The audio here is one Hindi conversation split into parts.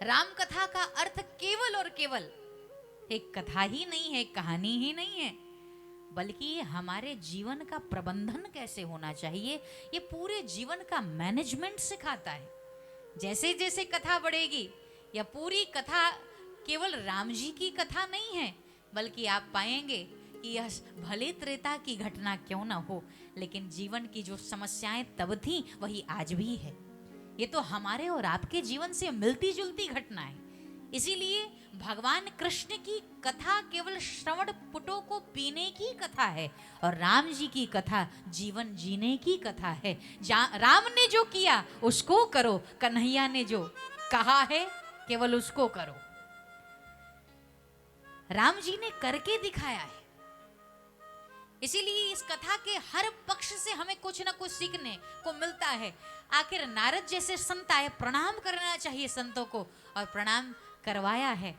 राम कथा का अर्थ केवल और केवल एक कथा ही नहीं है, कहानी ही नहीं है, बल्कि ये हमारे जीवन का प्रबंधन कैसे होना चाहिए, ये पूरे जीवन का मैनेजमेंट सिखाता है। जैसे जैसे कथा बढ़ेगी, या पूरी कथा केवल राम जी की कथा नहीं है, बल्कि आप पाएंगे कि यह भले त्रेता की घटना क्यों ना हो, लेकिन जीवन की जो समस्याएं तब थी वही आज भी है। ये तो हमारे और आपके जीवन से मिलती जुलती घटना है। इसीलिए भगवान कृष्ण की कथा केवल श्रवण पुटों को पीने की कथा है, और राम जी की कथा जीवन जीने की कथा है। राम ने जो किया उसको करो, कन्हैया ने जो कहा है केवल उसको करो। राम जी ने करके दिखाया है। इसीलिए इस कथा के हर पक्ष से हमें कुछ ना कुछ सीखने को मिलता है। आखिर नारद जैसे संत आए, प्रणाम करना चाहिए संतों को, और प्रणाम करवाया है।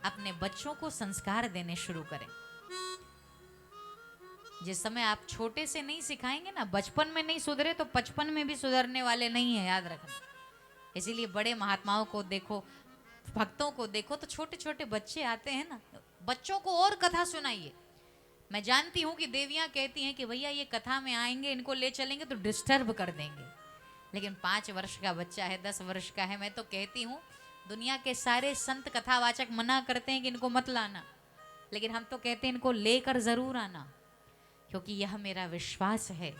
अपने बच्चों को संस्कार देने शुरू करें। जिस समय आप छोटे से नहीं सिखाएंगे ना, बचपन में नहीं सुधरे तो 55 में भी सुधरने वाले नहीं है, याद रखना। इसीलिए बड़े महात्माओं को देखो, भक्तों को देखो, तो छोटे छोटे बच्चे आते हैं ना, बच्चों को और कथा सुनाइए। मैं जानती हूं कि देवियां कहती हैं कि भैया ये कथा में आएंगे, इनको ले चलेंगे तो डिस्टर्ब कर देंगे, लेकिन 5 वर्ष का बच्चा है, 10 वर्ष का है, मैं तो कहती हूँ दुनिया के सारे संत कथावाचक मना करते हैं कि इनको मत लाना, लेकिन हम तो कहते हैं इनको लेकर जरूर आना, क्योंकि यह मेरा विश्वास है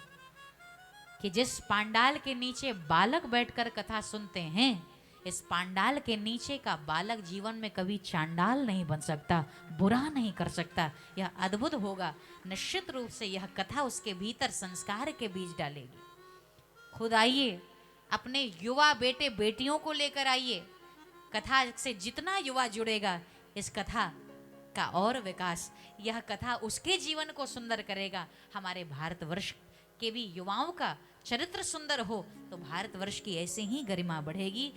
कि जिस पांडाल के नीचे बालक बैठकर कथा सुनते हैं, इस पांडाल के नीचे का बालक जीवन में कभी चांडाल नहीं बन सकता, बुरा नहीं कर सकता। यह अद्भुत होगा। निश्चित रूप से यह कथा उसके भीतर संस्कार के बीज डालेगी। खुद आइए, अपने युवा बेटे बेटियों को लेकर आइए। कथा से जितना युवा जुड़ेगा, इस कथा का और विकास, यह कथा उसके जीवन को सुंदर करेगा। हमारे भारतवर्ष के भी युवाओं का चरित्र सुंदर हो तो भारतवर्ष की ऐसे ही गरिमा बढ़ेगी।